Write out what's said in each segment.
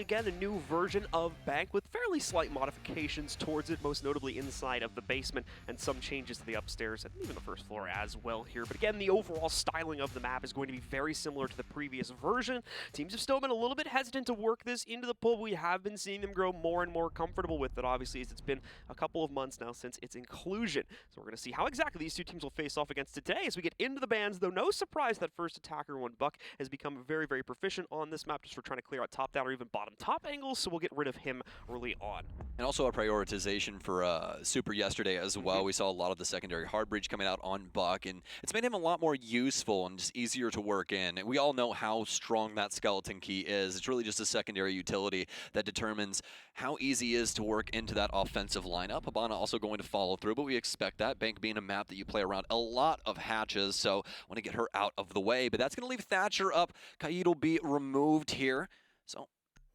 Again, a new version of Bank with fairly slight modifications towards it, most notably inside of the basement, and some changes to the upstairs and even the first floor as well here. But again, the overall styling of the map is going to be very similar to the previous version. Teams have still been a little bit hesitant to work this into the pool. We have been seeing them grow more and more comfortable with it, obviously, as it's been a couple of months now since its inclusion. So we're going to see how exactly these two teams will face off against today as we get into the bans, though no surprise that first attacker one Buck has become very, very proficient on this map just for trying to clear out top-down or even bottom top angles, so we'll get rid of him early on. And also a prioritization for Super yesterday as well. We saw a lot of the secondary hard breach coming out on Buck, and it's made him a lot more useful and just easier to work in. And we all know how strong that skeleton key is. It's really just a secondary utility that determines how easy it is to work into that offensive lineup. Habana also going to follow through, but we expect that. Bank being a map that you play around a lot of hatches, so want to get her out of the way. But that's going to leave Thatcher up. Kaid will be removed here. So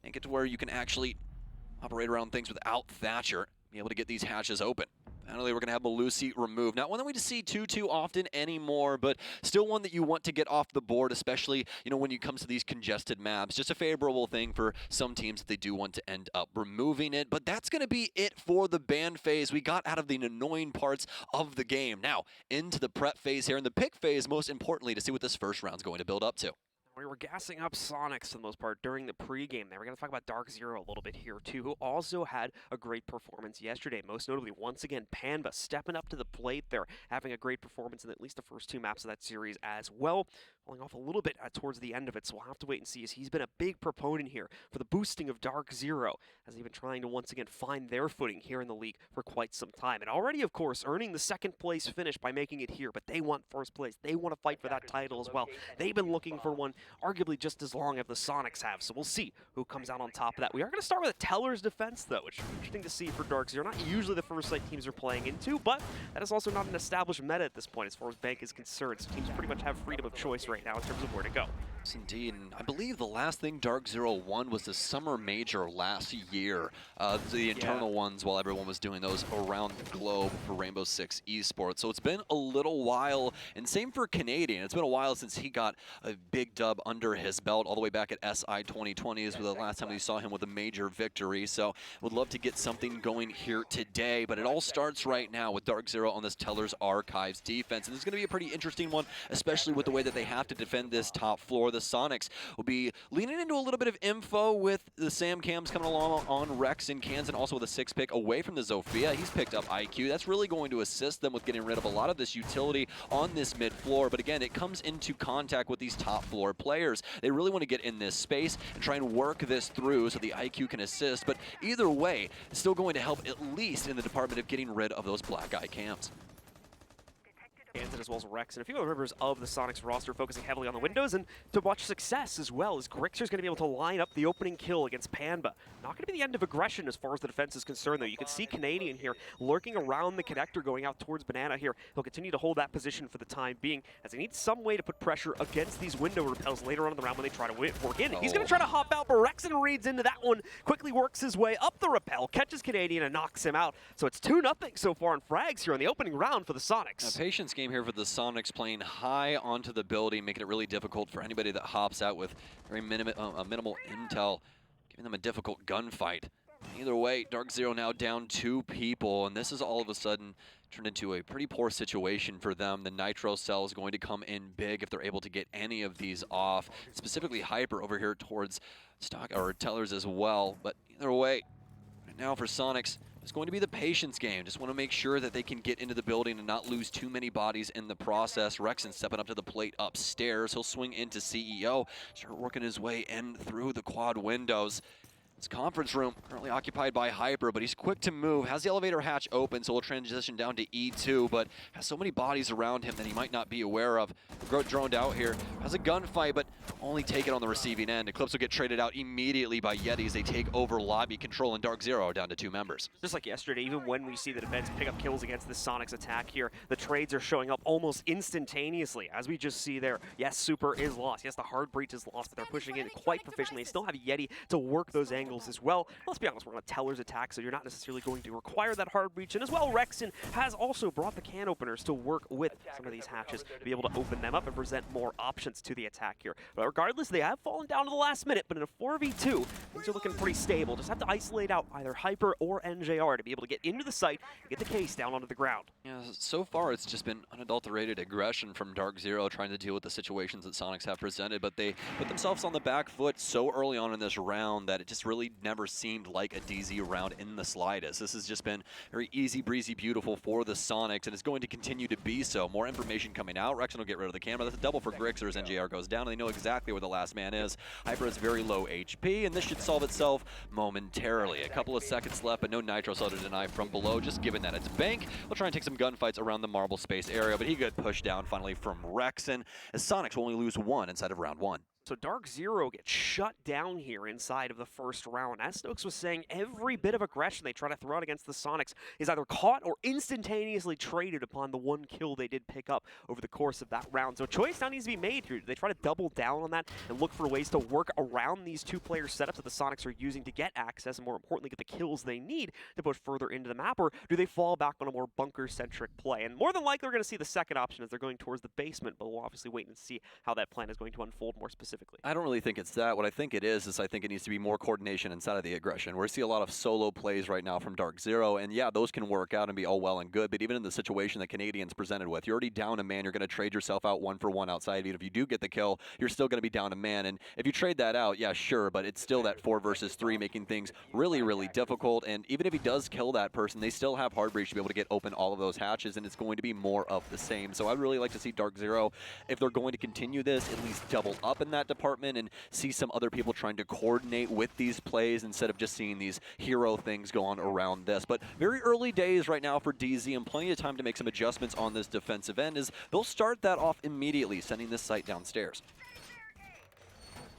make it to where you can actually operate around things without Thatcher, be able to get these hatches open. Finally, we're going to have Malusi removed. Not one that we just see too often anymore, but still one that you want to get off the board, especially, when it comes to these congested maps. Just a favorable thing for some teams that they do want to end up removing it. But that's going to be it for the ban phase. We got out of the annoying parts of the game. Now, into the prep phase here, and the pick phase, most importantly, to see what this first round's going to build up to. We were gassing up Soniqs for the most part during the pregame there. We're going to talk about DarkZero a little bit here too, who also had a great performance yesterday. Most notably, once again, Panva stepping up to the plate there, having a great performance in at least the first two maps of that series as well. Falling off a little bit towards the end of it, so we'll have to wait and see, as he's been a big proponent here for the boosting of DarkZero, as they've been trying to once again find their footing here in the league for quite some time. And already, of course, earning the second place finish by making it here, but they want first place. They want to fight for that title as well. They've been looking for one arguably just as long as the Soniqs have, so we'll see who comes out on top of that. We are going to start with a Teller's defense, though, which is interesting to see for DarkZero. Not usually the first site teams are playing into, but that is also not an established meta at this point as far as Bank is concerned, so teams pretty much have freedom of choice right now in terms of where to go. Yes, indeed. And I believe the last thing DarkZero won was the Summer Major last year. The internal ones while everyone was doing those around the globe for Rainbow Six Esports. So it's been a little while, and same for Canadian. It's been a while since he got a big dub under his belt, all the way back at SI 2020 is the last time we saw him with a major victory. So would love to get something going here today, but it all starts right now with DarkZero on this Teller's Archives defense. And it's going to be a pretty interesting one, especially with the way that they have to defend this top floor. The Soniqs will be leaning into a little bit of info with the Sam Cams coming along on Rex and Cans, and also with a 6 pick away from the Zofia. He's picked up IQ. That's really going to assist them with getting rid of a lot of this utility on this mid floor. But again, it comes into contact with these top floor players. They really want to get in this space and try and work this through so the IQ can assist. But either way, it's still going to help at least in the department of getting rid of those black eye cams. Kansas as well as Rex and a few other members of the Soniqs roster focusing heavily on the windows, and to watch success as well, as Grixer's going to be able to line up the opening kill against Panva. Not going to be the end of aggression as far as the defense is concerned, though. You can see Canadian here lurking around the connector going out towards Banana here. He'll continue to hold that position for the time being, as he needs some way to put pressure against these window repels later on in the round when they try to work in. He's going to try to hop out, but Rexon reads into that one, quickly works his way up the repel, catches Canadian and knocks him out. So it's 2-0 so far in frags here in the opening round for the Soniqs. A patience game here for the Soniqs, playing high onto the building, making it really difficult for anybody that hops out with very minimal intel, giving them a difficult gunfight. Either way, DarkZero now down 2 people, and this is all of a sudden turned into a pretty poor situation for them. The Nitro cell is going to come in big if they're able to get any of these off, specifically Hyper over here towards Stock or Tellers as well. But either way, right now for Soniqs, it's going to be the patience game. Just want to make sure that they can get into the building and not lose too many bodies in the process. Rexon stepping up to the plate upstairs. He'll swing into CEO, start working his way in through the quad windows. This conference room currently occupied by Hyper, but he's quick to move, has the elevator hatch open, so he'll transition down to E2, but has so many bodies around him that he might not be aware of. Droned out here, has a gunfight, but only take it on the receiving end. Eclipse will get traded out immediately by Yetis. They take over lobby control, and DarkZero down to 2 members. Just like yesterday, even when we see the defense pick up kills against the Soniqs attack here, the trades are showing up almost instantaneously, as we just see there. Yes, Super is lost. Yes, the hard breach is lost, but they're pushing in quite proficiently. They still have Yeti to work those angles kills as well. Let's be honest, we're on a Teller's attack, so you're not necessarily going to require that hard breach. And as well, Rexon has also brought the can openers to work with some of these hatches to be able to open them up and present more options to the attack here. But regardless, they have fallen down to the last minute, but in a 4v2, things are looking pretty stable. Just have to isolate out either Hyper or NJR to be able to get into the site and get the case down onto the ground. Yeah, so far it's just been unadulterated aggression from DarkZero trying to deal with the situations that Soniqs have presented, but they put themselves on the back foot so early on in this round that it just really never seemed like a DZ round in the slightest. This has just been very easy, breezy, beautiful for the Soniqs, and it's going to continue to be so. More information coming out. Rexon will get rid of the camera. That's a double for Grixer as NJR goes down, and they know exactly where the last man is. Hyper has very low HP, and this should solve itself momentarily. A couple of seconds left, but no Nitro Cell to deny from below, just given that it's Bank. We'll try and take some gunfights around the marble space area, but he got pushed down finally from Rexon, as Soniqs will only lose one inside of round one. So DarkZero gets shut down here inside of the first round. As Soniqs was saying, every bit of aggression they try to throw out against the Soniqs is either caught or instantaneously traded upon the one kill they did pick up over the course of that round. So a choice now needs to be made here. Do they try to double down on that and look for ways to work around these two-player setups that the Soniqs are using to get access and more importantly get the kills they need to put further into the map, or do they fall back on a more bunker-centric play? And more than likely we're going to see the second option as they're going towards the basement, but we'll obviously wait and see how that plan is going to unfold more specifically. I don't really think it's that. What I think it is I think it needs to be more coordination inside of the aggression. We see a lot of solo plays right now from DarkZero, and yeah, those can work out and be all well and good, but even in the situation that Canadians presented with, you're already down a man, you're going to trade yourself out 1-for-1 outside. Even if you do get the kill, you're still going to be down a man, and if you trade that out, yeah, sure, but it's still that 4 versus 3, making things really, really difficult, and even if he does kill that person, they still have hard breach to be able to get open all of those hatches, and it's going to be more of the same. So I'd really like to see DarkZero, if they're going to continue this, at least double up in that department and see some other people trying to coordinate with these plays instead of just seeing these hero things go on around this. But very early days right now for DZ, and plenty of time to make some adjustments on this defensive end, as they'll start that off immediately, sending this site downstairs.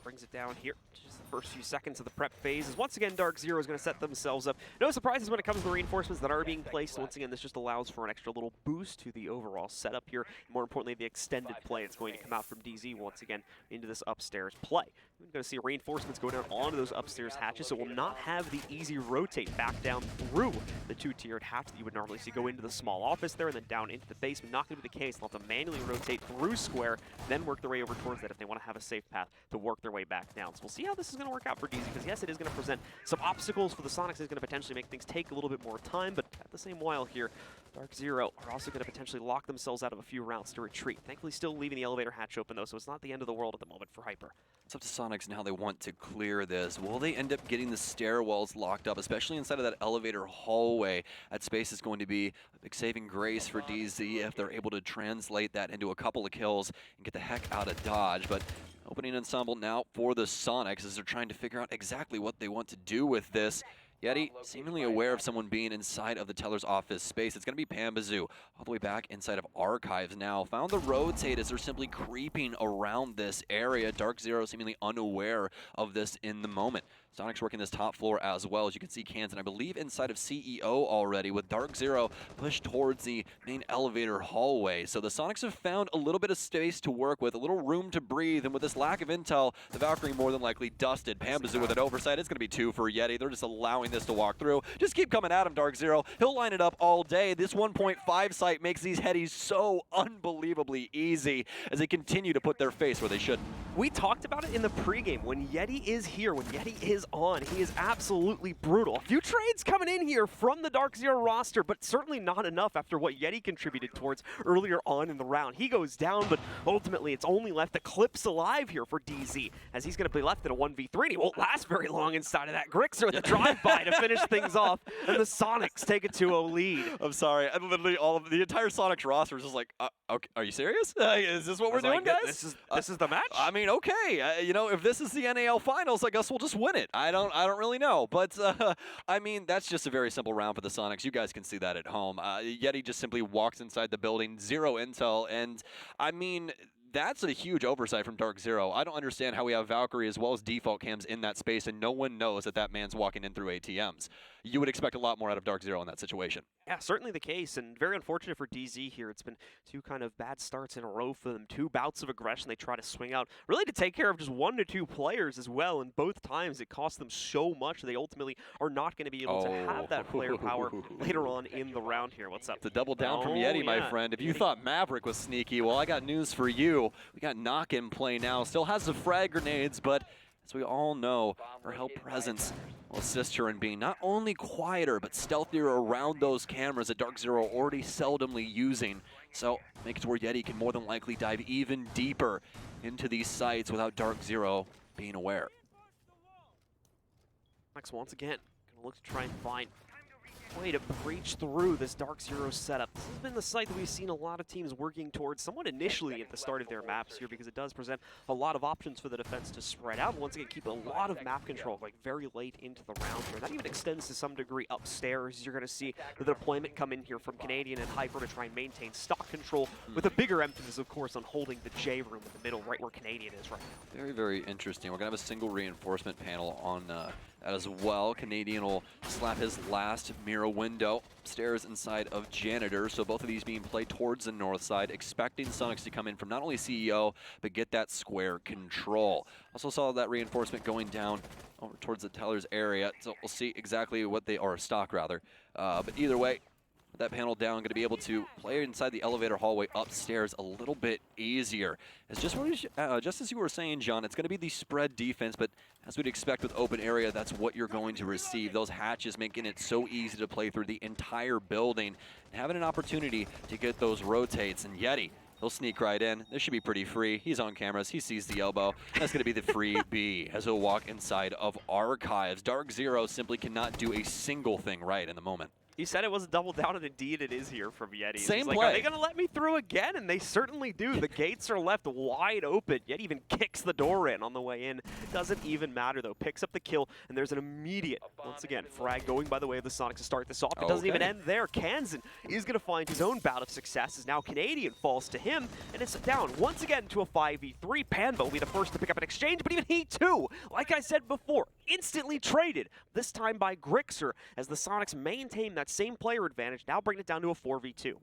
Brings it down here. Just the first few seconds of the prep phase. As once again, DarkZero is going to set themselves up. No surprises when it comes to the reinforcements that are being placed. Once again, this just allows for an extra little boost to the overall setup here. More importantly, the extended play that's going to come out from DZ once again into this upstairs play. We're going to see reinforcements go down onto those upstairs hatches, so we'll not have the easy rotate back down through the two-tiered hatch that you would normally see go into the small office there and then down into the basement. Not going to be the case. They'll have to manually rotate through square, then work their way over towards that if they want to have a safe path to work their way back down. So we'll see how this is going to work out for DZ, because yes, it is going to present some obstacles for the Soniqs. It's going to potentially make things take a little bit more time, but at the same while here, DarkZero are also going to potentially lock themselves out of a few rounds to retreat. Thankfully, still leaving the elevator hatch open, though, so it's not the end of the world at the moment for Hyper. It's up to Soniqs and how they want to clear this. Will they end up getting the stairwells locked up, especially inside of that elevator hallway? That space is going to be a big saving grace for DZ if they're able to translate that into a couple of kills and get the heck out of Dodge. But opening ensemble now for the Soniqs as they're trying to figure out exactly what they want to do with this. Yeti seemingly aware of someone being inside of the teller's office space. It's going to be Pambazoo all the way back inside of Archives now. Found the rotate as they're simply creeping around this area. DarkZero seemingly unaware of this in the moment. Soniqs working this top floor as well. As you can see, Kansan, I believe, inside of CEO already, with DarkZero pushed towards the main elevator hallway. So the Soniqs have found a little bit of space to work with, a little room to breathe, and with this lack of intel, the Valkyrie more than likely dusted. Pambazoo with an oversight. It's going to be 2 for Yeti. They're just allowing this to walk through. Just keep coming at him, DarkZero. He'll line it up all day. This 1.5 site makes these headies so unbelievably easy as they continue to put their face where they shouldn't. We talked about it in the pregame. When Yeti is here, when Yeti is on, he is absolutely brutal. A few trades coming in here from the DarkZero roster, but certainly not enough after what Yeti contributed towards earlier on in the round. He goes down, but ultimately it's only left Eclipse alive here for DZ, as he's going to be left in a 1v3, and he won't last very long inside of that. Grixer with the drive-by to finish things off, and the Soniqs take a 2-0 lead. I'm sorry, and literally all of the entire Soniqs roster is just like, okay, are you serious? Is this what we're doing, guys? This is the match? I mean, okay, you know, if this is the NAL finals, I guess we'll just win it. I don't really know, but I mean, that's just a very simple round for the Soniqs. You guys can see that at home. Yeti just simply walks inside the building, zero intel, and I mean, That's a huge oversight from DarkZero. I don't understand how we have Valkyrie as well as default cams in that space and no one knows that that man's walking in through ATMs. You would expect a lot more out of DarkZero in that situation. Yeah, certainly the case, and very unfortunate for DZ here. It's been two kind of bad starts in a row for them. Two bouts of aggression they try to swing out, really to take care of just 1 to 2 players as well, and both times it cost them so much they ultimately are not going to be able to have that player power later on in the round here. What's up? It's a double down from Yeti, my friend. If you thought Maverick was sneaky, well, I got news for you. We got Knock in play now. Still has the frag grenades, but as we all know, her held presence will assist her in being not only quieter, but stealthier around those cameras that DarkZero are already seldomly using. So make it to where Yeti can more than likely dive even deeper into these sites without DarkZero being aware. Soniqs once again gonna look to try and find a way to breach through this DarkZero setup. This has been the site that we've seen a lot of teams working towards somewhat initially at the start of their maps here, because it does present a lot of options for the defense to spread out and once again keep a lot of map control like very late into the round here. That even extends to some degree upstairs. You're going to see the deployment come in here from Canadian and Hyper to try and maintain stock control, with a bigger emphasis of course on holding the J room in the middle, right where Canadian is right now. Very, very interesting. We're going to have a single reinforcement panel on that as well. Canadian will slap his last mirror window upstairs inside of Janitor, so both of these being played towards the north side, expecting Soniqs to come in from not only CEO, but get that square control. Also saw that reinforcement going down over towards the teller's area, so we'll see exactly what they are, stock rather. But either way, with that panel down, going to be able to play inside the elevator hallway upstairs a little bit easier. It's just as you were saying, John, it's going to be the spread defense, but as we'd expect with open area, that's what you're going to receive. Those hatches making it so easy to play through the entire building, and having an opportunity to get those rotates. And Yeti, he'll sneak right in. This should be pretty free. He's on cameras. He sees the elbow. That's going to be the free B as he'll walk inside of Archives. DarkZero simply cannot do a single thing right in the moment. He said it was a double down, and indeed it is here from Yeti. Same like, play. are they going to let me through again? And they certainly do. The gates are left wide open. Yeti even kicks the door in on the way in. Doesn't even matter, though. Picks up the kill, and there's an immediate, once again, frag going by the way of the Soniqs to start this off. It doesn't even end there. Kansan is going to find his own bout of success as now Canadian falls to him, and it's down once again to a 5v3. Panva will be the first to pick up an exchange, but even he, too, like I said before, instantly traded, this time by Grixer, as the Soniqs maintain that same player advantage, now bring it down to a 4v2.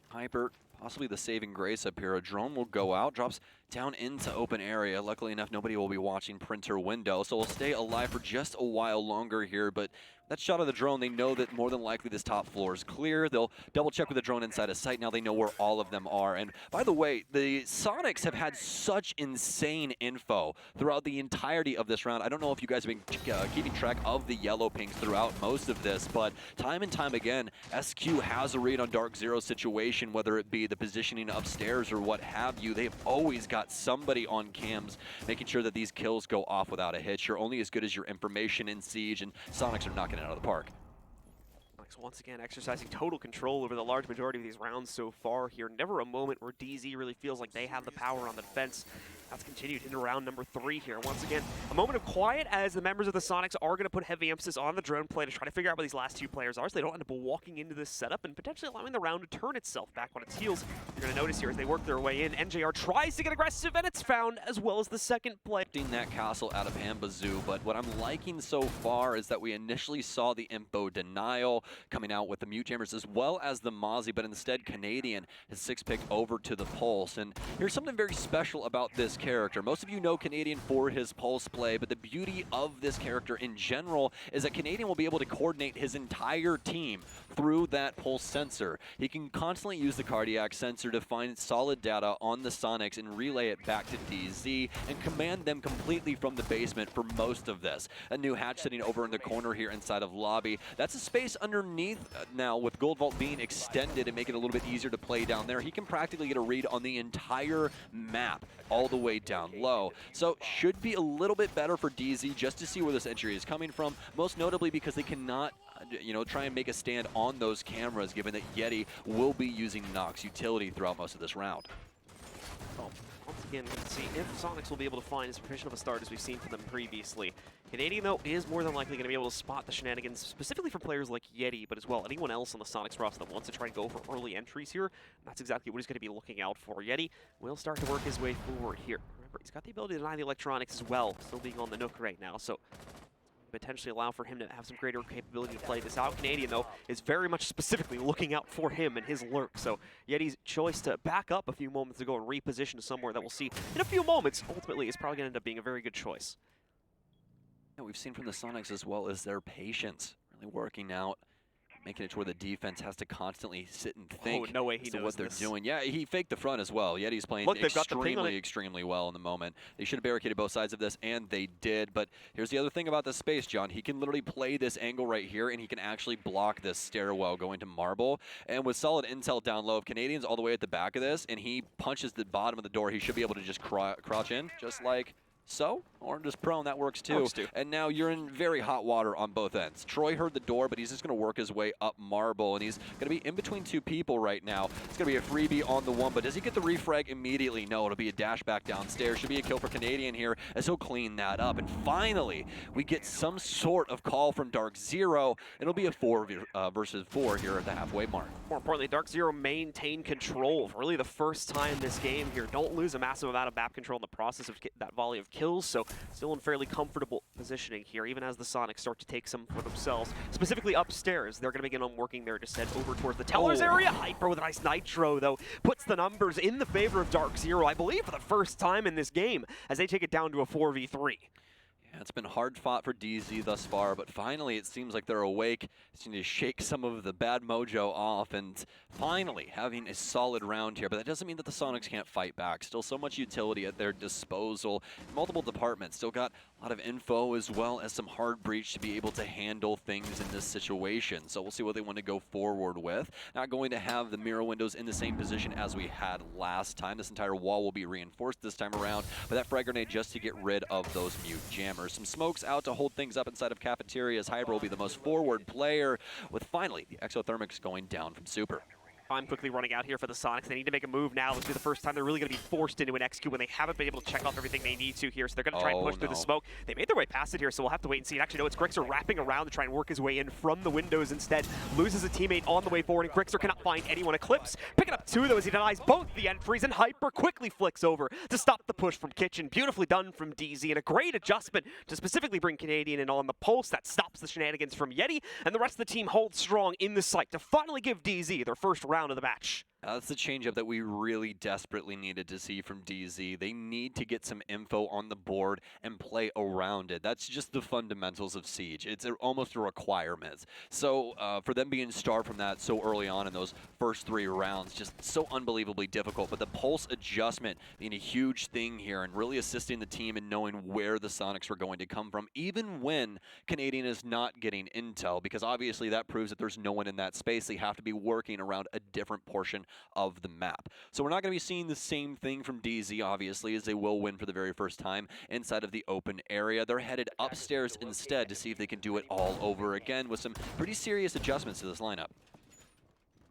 Hyper, possibly the saving grace up here. A drone will go out, drops down into open area. Luckily enough, nobody will be watching printer window, so we'll stay alive for just a while longer here, but that shot of the drone, they know that more than likely this top floor is clear. They'll double check with the drone inside of sight. Now they know where all of them are. And by the way, the Soniqs have had such insane info throughout the entirety of this round. I don't know if you guys have been keeping track of the yellow pings throughout most of this, but time and time again, SQ has a read on DarkZero's situation, whether it be the positioning upstairs or what have you. They've always got somebody on cams making sure that these kills go off without a hitch. You're only as good as your information in Siege, and Soniqs are knocking it out of the park. Once again exercising total control over the large majority of these rounds so far here. Never a moment where DZ really feels like they have the power on the defense. That's continued into round number 3 here. Once again, a moment of quiet as the members of the Soniqs are going to put heavy emphasis on the drone play to try to figure out where these last 2 players are, so they don't end up walking into this setup and potentially allowing the round to turn itself back on its heels. You're going to notice here as they work their way in, NJR tries to get aggressive, and it's found, as well as the second play. That castle out of Hambazoo, but what I'm liking so far is that we initially saw the info denial coming out with the mute jammers as well as the Mozzie, but instead Canadian has 6-picked over to the Pulse. And here's something very special about this character. Most of you know Canadian for his Pulse play, but the beauty of this character in general is that Canadian will be able to coordinate his entire team through that Pulse sensor. He can constantly use the cardiac sensor to find solid data on the Soniqs and relay it back to DZ and command them completely from the basement for most of this. A new hatch sitting over in the corner here inside of lobby. That's a space underneath now with Gold Vault being extended and make it a little bit easier to play down there. He can practically get a read on the entire map all the way down low. So should be a little bit better for DZ just to see where this entry is coming from, most notably because they cannot try and make a stand on those cameras, given that Yeti will be using Nox utility throughout most of this round. Oh, once Again, let's see if Soniqs will be able to find as proficient of a start as we've seen from them previously. Canadian, though, is more than likely going to be able to spot the shenanigans, specifically from players like Yeti, but as well anyone else on the Soniqs roster that wants to try and go for early entries here. That's exactly what he's going to be looking out for. Yeti will start to work his way forward here. Remember, he's got the ability to deny the electronics as well, still being on the Nook right now, so potentially allow for him to have some greater capability to play this out. Canadian, though, is very much specifically looking out for him and his lurk. So Yeti's choice to back up a few moments ago and reposition to somewhere that we'll see in a few moments, ultimately, is probably going to end up being a very good choice. Yeah, we've seen from the Soniqs as well as their patience really working out, making it to where the defense has to constantly sit and think no way he knows what they're this. doing. Yeah, he faked the front as well. Yeti's playing Look, they've got the ping on it. extremely well in the moment. They should have barricaded both sides of this, and they did. But here's the other thing about this space, John. He can literally play this angle right here, and he can actually block this stairwell going to Marble. And with solid intel down low, if Canadian's all the way at the back of this, and he punches the bottom of the door, he should be able to just crouch in, just like so, or just prone, that works too. And now you're in very hot water on both ends. Troy heard the door, but he's just going to work his way up Marble, and he's going to be in between two people right now. It's going to be a freebie on the one, but does he get the refrag immediately? No, it'll be a dash back downstairs. Should be a kill for Canadian here, as he'll clean that up. And finally, we get some sort of call from DarkZero. It'll be a 4 versus 4 here at the halfway mark. More importantly, DarkZero maintain control for really the first time this game here. Don't lose a massive amount of map control in the process of that volley of kills, so still in fairly comfortable positioning here, even as the Soniqs start to take some for themselves. Specifically upstairs, they're going to begin on working their descent over towards the Tellers area. Hyper with a nice Nitro, though, puts the numbers in the favor of DarkZero, I believe for the first time in this game, as they take it down to a 4v3. Yeah, it's been hard fought for DZ thus far, but finally it seems like they're awake. It's going to shake some of the bad mojo off, and finally having a solid round here. But that doesn't mean that the Soniqs can't fight back. Still so much utility at their disposal. Multiple departments. Still got a lot of info as well as some hard breach to be able to handle things in this situation. So we'll see what they want to go forward with. Not going to have the mirror windows in the same position as we had last time. This entire wall will be reinforced this time around, but that frag grenade just to get rid of those mute jammers. Some smokes out to hold things up inside of cafeterias. Hyper will be the most forward player, with finally the exothermics going down from Super. Time quickly running out here for the Soniqs. They need to make a move now. This will be the first time they're really going to be forced into an execute when they haven't been able to check off everything they need to here. So they're going to try and push through the smoke. They made their way past it here, so we'll have to wait and see. And actually, no, it's Grixer wrapping around to try and work his way in from the windows instead. Loses a teammate on the way forward, and Grixer cannot find anyone. Eclipse picking up 2, though, as he denies both the entries, and Hyper quickly flicks over to stop the push from Kitchen. Beautifully done from DZ, and a great adjustment to specifically bring Canadian in on the pulse. That stops the shenanigans from Yeti, and the rest of the team holds strong in the site to finally give DZ their first round of the match. That's the changeup that we really desperately needed to see from DZ. They need to get some info on the board and play around it. That's just the fundamentals of Siege. It's almost a requirement. So for them being starved from that so early on in those first 3 rounds, just so unbelievably difficult. But the pulse adjustment being a huge thing here and really assisting the team in knowing where the Soniqs were going to come from, even when Canadian is not getting intel, because obviously that proves that there's no one in that space. They have to be working around a different portion of the map. So we're not going to be seeing the same thing from DZ, obviously, as they will win for the very first time inside of the open area. They're headed upstairs instead to see if they can do it all over again with some pretty serious adjustments to this lineup.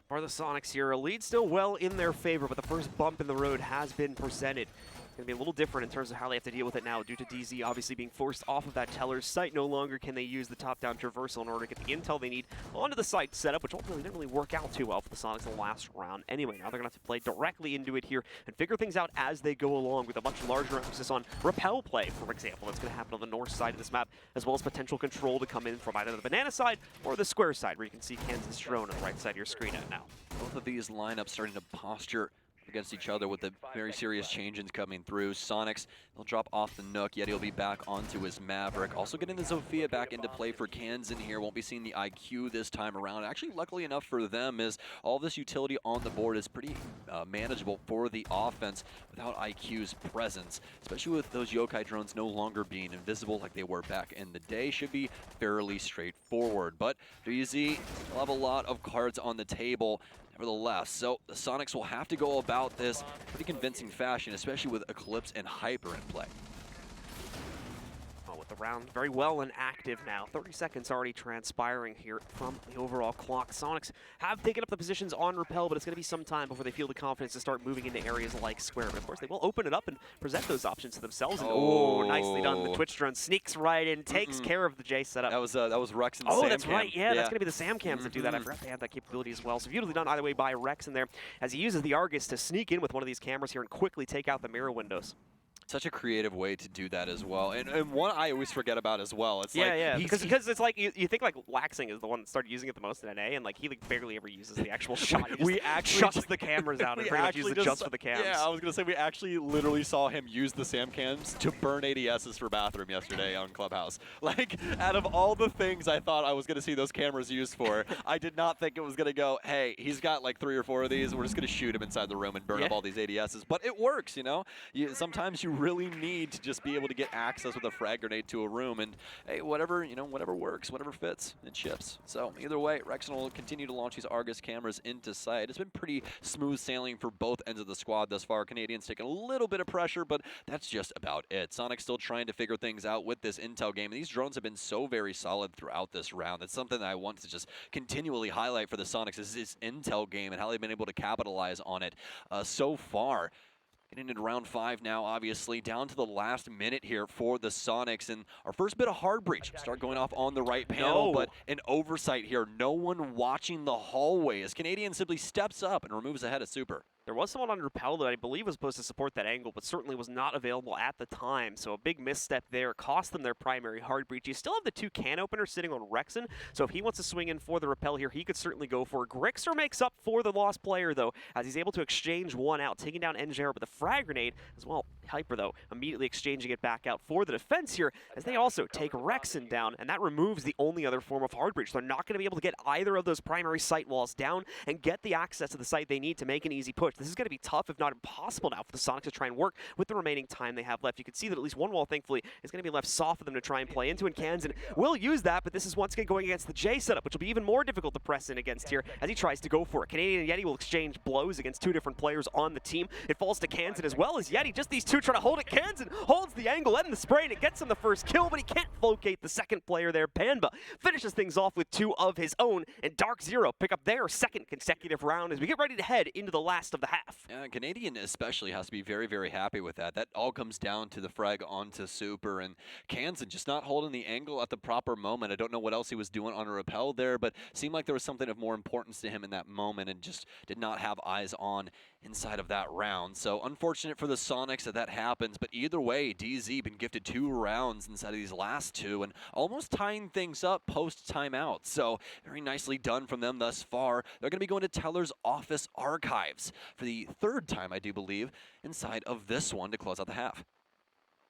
For the Soniqs here, a lead still well in their favor, but the first bump in the road has been presented. Going to be a little different in terms of how they have to deal with it now due to DZ obviously being forced off of that Teller's site. No longer can they use the top-down traversal in order to get the intel they need onto the site setup, which ultimately didn't really work out too well for the Soniqs in the last round. Anyway, now they're going to have to play directly into it here and figure things out as they go along, with a much larger emphasis on repel play, for example. That's going to happen on the north side of this map, as well as potential control to come in from either the banana side or the square side, where you can see Kansas Drone on the right side of your screen now. Both of these lineups starting to posture against each other with the very serious changes coming through. Soniqs, they'll drop off the Nook, yet he'll be back onto his Maverick. Also getting the Zofia back into play for Cans in here. Won't be seeing the IQ this time around. Actually, luckily enough for them, is all this utility on the board is pretty manageable for the offense without IQ's presence, especially with those yokai drones no longer being invisible like they were back in the day. Should be fairly straightforward, but DZ will have a lot of cards on the table nevertheless. So the Soniqs will have to go about this pretty convincing fashion, especially with Eclipse and Hyper in play. Well, with The round very well and active now. 30 seconds already transpiring here from the overall clock. Soniqs have taken up the positions on Repel, but it's going to be some time before they feel the confidence to start moving into areas like Square. But of course, they will open it up and present those options to themselves. And nicely done. The Twitch drone sneaks right in, takes care of the J setup. That was Rex and Sam. Oh, that's right. Yeah, that's going to be the Sam cams that do that. I forgot they have that capability as well. So beautifully done either way by Rex in there, as he uses the Argus to sneak in with one of these cameras here and quickly take out the mirror windows. Such a creative way to do that as well, and one I always forget about as well. It's because it's like you think like Waxing is the one that started using it the most in NA, and like he like barely ever uses the actual shot. We actually shuts the cameras out and pretty much uses it just for the cams. Yeah, I was gonna say we actually literally saw him use the Sam cams to burn ADSs for bathroom yesterday on Clubhouse. Like, out of all the things I thought I was gonna see those cameras used for, I did not think it was gonna go, hey, he's got like 3 or 4 of these. We're just gonna shoot him inside the room and burn up all these ADSs. But it works, you know. Sometimes you really need to just be able to get access with a frag grenade to a room, and hey, whatever works, whatever fits, it ships. So either way, Rexon will continue to launch these Argus cameras into sight. It's been pretty smooth sailing for both ends of the squad thus far. Canadians taking a little bit of pressure, but that's just about it. Soniqs still trying to figure things out with this intel game. These drones have been so very solid throughout this round. That's something that I want to just continually highlight for the Soniqs, is this intel game and how they've been able to capitalize on it so far. Getting into round 5 now, obviously, down to the last minute here for the Soniqs. And our first bit of hard breach. Start going off on the right panel, but an oversight here. No one watching the hallway as Canadian simply steps up and removes ahead of Super. There was someone on Repel that I believe was supposed to support that angle, but certainly was not available at the time. So a big misstep there cost them their primary hard breach. You still have the 2 can openers sitting on Rexon, so if he wants to swing in for the Repel here, he could certainly go for it. Grixer makes up for the lost player, though, as he's able to exchange one out, taking down NJR, but the frag grenade as well. Hyper, though, immediately exchanging it back out for the defense here, as they also take Rexon down, and that removes the only other form of hard breach. They're not going to be able to get either of those primary site walls down and get the access to the site they need to make an easy push. This is going to be tough, if not impossible now, for the Soniqs to try and work with the remaining time they have left. You can see that at least one wall, thankfully, is going to be left soft for them to try and play into, and Kansan will use that, but this is once again going against the J setup, which will be even more difficult to press in against here as he tries to go for it. Canadian and Yeti will exchange blows against 2 different players on the team. It falls to Kansan as well as Yeti. Just these 2 trying to hold it. Kansan holds the angle and the spray, and it gets him the first kill, but he can't locate the second player there. Panba finishes things off with 2 of his own, and DarkZero pick up their second consecutive round as we get ready to head into the last of the half. Canadian especially has to be very, very happy with that. That all comes down to the frag onto Super, and Kansan just not holding the angle at the proper moment. I don't know what else he was doing on a Repel there, but seemed like there was something of more importance to him in that moment and just did not have eyes on inside of that round. So unfortunate for the Soniqs that happens, but either way, DZ been gifted 2 rounds inside of these last 2 and almost tying things up post timeout. So very nicely done from them thus far. They're going to be going to Teller's office archives for the 3rd time, I do believe, inside of this one to close out the half.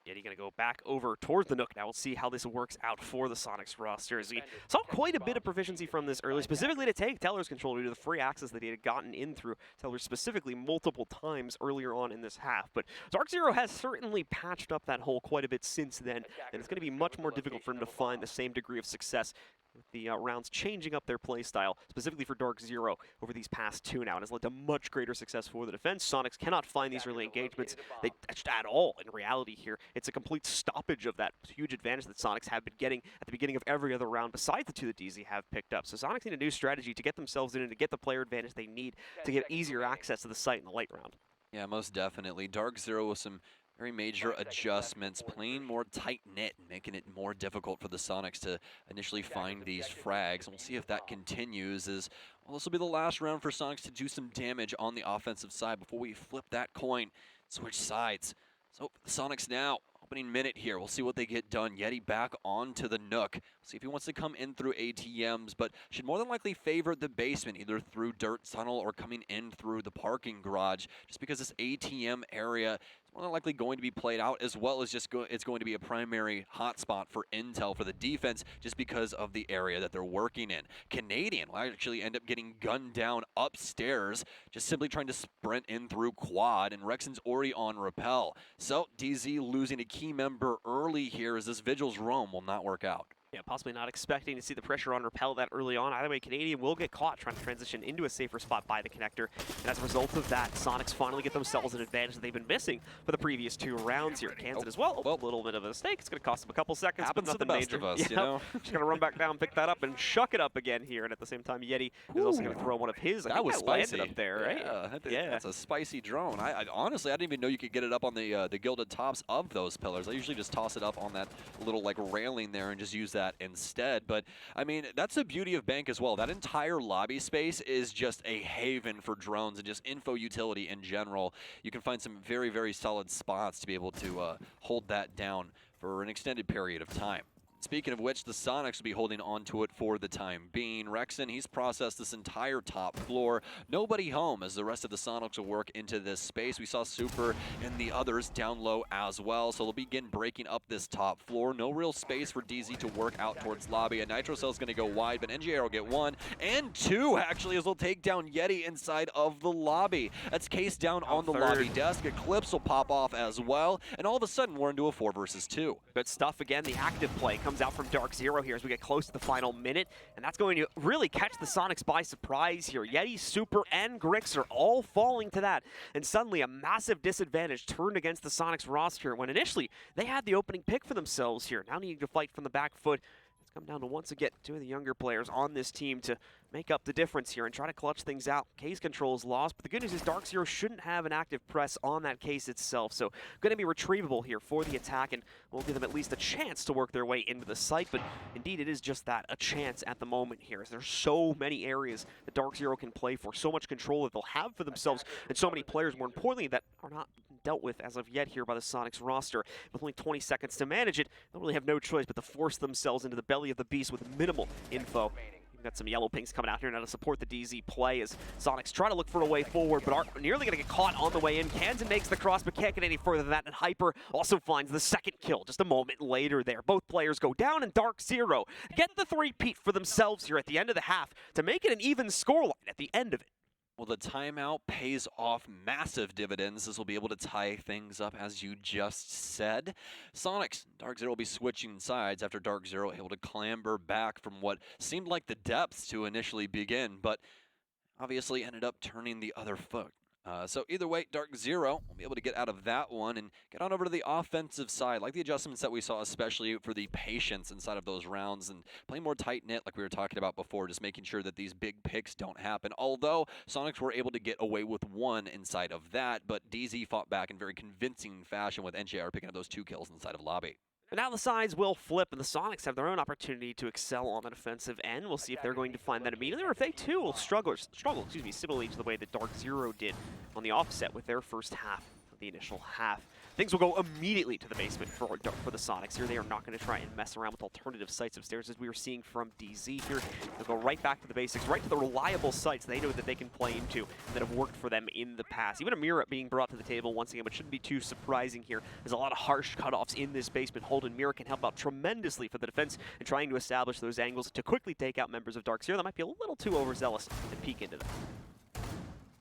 Yeti going to go back over towards the Nook. Now we'll see how this works out for the Soniqs roster, as we saw quite a bit of proficiency from this early, specifically to take Teller's control due to the free access that he had gotten in through Teller specifically multiple times earlier on in this half. But DarkZero has certainly patched up that hole quite a bit since then, and it's going to be much more difficult for him to find the same degree of success with the rounds changing up their play style, specifically for DarkZero over these past 2 now, and has led to much greater success for the defense. Soniqs cannot find these early engagements they touched at all in reality here. It's a complete stoppage of that huge advantage that Soniqs have been getting at the beginning of every other round, besides the 2 that DZ have picked up. So Soniqs need a new strategy to get themselves in and to get the player advantage they need to get easier access to the site in the late round. Yeah, most definitely. DarkZero with some very major adjustments, playing more tight-knit, making it more difficult for the Soniqs to initially find these frags. And we'll see if that continues, as well, this will be the last round for Soniqs to do some damage on the offensive side before we flip that coin, switch sides. So the Soniqs now, opening minute here. We'll see what they get done. Yeti back onto the Nook. See if he wants to come in through ATMs, but should more than likely favor the basement, either through dirt tunnel or coming in through the parking garage, just because this ATM area is more than likely going to be played out, as well as just it's going to be a primary hotspot for intel for the defense, just because of the area that they're working in. Canadian will actually end up getting gunned down upstairs, just simply trying to sprint in through quad, and Rexon's already on Repel. So DZ losing a key member early here, as this Vigil's roam will not work out. Yeah, possibly not expecting to see the pressure on Repel that early on. Either way, Canadian will get caught trying to transition into a safer spot by the connector. And as a result of that, Soniqs finally get themselves an advantage that they've been missing for the previous 2 rounds here. Kansan as well. A little bit of a mistake. It's going to cost them a couple seconds, happens but to the nothing best major. of us, Yep. you know? Just going to run back down, pick that up, and chuck it up again here. And at the same time, Yeti is also going to throw one of his. That was spicy up there, right? Yeah, that's a spicy drone. I honestly, I didn't even know you could get it up on the gilded tops of those pillars. I usually just toss it up on that little like railing there and just use that instead. But I mean, that's the beauty of Bank as well. That entire lobby space is just a haven for drones and just info utility in general. You can find some very, very solid spots to be able to hold that down for an extended period of time. Speaking of which, the Soniqs will be holding on to it for the time being. Rexon, he's processed this entire top floor. Nobody home as the rest of the Soniqs will work into this space. We saw Super and the others down low as well, so they'll begin breaking up this top floor. No real space for DZ to work out towards lobby. A Nitro Cell's going to go wide, but NGR will get 1 and 2, actually, as they'll take down Yeti inside of the lobby. That's Case down on the lobby desk. Eclipse will pop off as well, and all of a sudden, we're into a 4 versus 2. Good stuff again. The active play comes out from DarkZero here as we get close to the final minute, and that's going to really catch the Soniqs by surprise here. Yeti, Super, and Grix are all falling to that, and suddenly a massive disadvantage turned against the Soniqs roster when initially they had the opening pick for themselves here. Now needing to fight from the back foot. It's come down to once again 2 of the younger players on this team to make up the difference here and try to clutch things out. Case control is lost, but the good news is DarkZero shouldn't have an active press on that case itself, so going to be retrievable here for the attack, and we'll give them at least a chance to work their way into the site, but indeed it is just that, a chance at the moment here, as there's so many areas that DarkZero can play for, so much control that they'll have for themselves, and so many players, more importantly, that are not dealt with as of yet here by the Soniqs roster. With only 20 seconds to manage it, they'll really have no choice but to force themselves into the belly of the beast with minimal info. We've got some yellow pings coming out here now to support the DZ play as Soniqs try to look for a way forward, but are nearly going to get caught on the way in. Kansan makes the cross, but can't get any further than that, and Hyper also finds the second kill just a moment later there. Both players go down, and DarkZero get the 3-peat for themselves here at the end of the half to make it an even scoreline at the end of it. Well, the timeout pays off massive dividends. This will be able to tie things up, as you just said. Soniqs, DarkZero will be switching sides after DarkZero able to clamber back from what seemed like the depths to initially begin, but obviously ended up turning the other foot. So either way, DarkZero will be able to get out of that one and get on over to the offensive side. Like the adjustments that we saw, especially for the patience inside of those rounds and playing more tight-knit like we were talking about before, just making sure that these big picks don't happen. Although Soniqs were able to get away with 1 inside of that, but DZ fought back in very convincing fashion with NJR picking up those 2 kills inside of lobby. But now the sides will flip, and the Soniqs have their own opportunity to excel on the defensive end. We'll see if they're going to find that immediately, or if they too will struggle, similarly to the way that DarkZero did on the offset with their first half of the initial half. Things will go immediately to the basement for the Soniqs here. They are not going to try and mess around with alternative sites upstairs, as we were seeing from DZ here. They'll go right back to the basics, right to the reliable sites they know that they can play into and that have worked for them in the past. Even Amira being brought to the table once again, which shouldn't be too surprising here. There's a lot of harsh cutoffs in this basement. Holden Mira can help out tremendously for the defense and trying to establish those angles to quickly take out members of DarkZero that might be a little too overzealous and peek into them.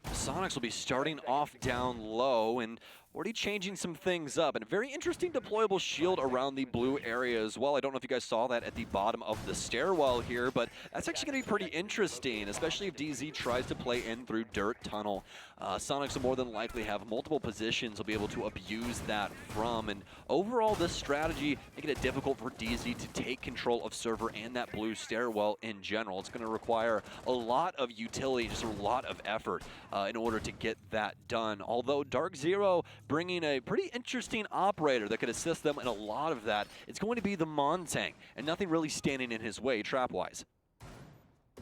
Soniqs will be starting off down low and already changing some things up, and a very interesting deployable shield around the blue area as well. I don't know if you guys saw that at the bottom of the stairwell here, but that's actually going to be pretty interesting, especially if DZ tries to play in through Dirt Tunnel. Soniqs will more than likely have multiple positions will be able to abuse that from, and overall this strategy making it difficult for DZ to take control of server and that blue stairwell in general. It's going to require a lot of utility, just a lot of effort in order to get that done. Although DarkZero bringing a pretty interesting operator that could assist them in a lot of that, it's going to be the Montang, and nothing really standing in his way trap-wise.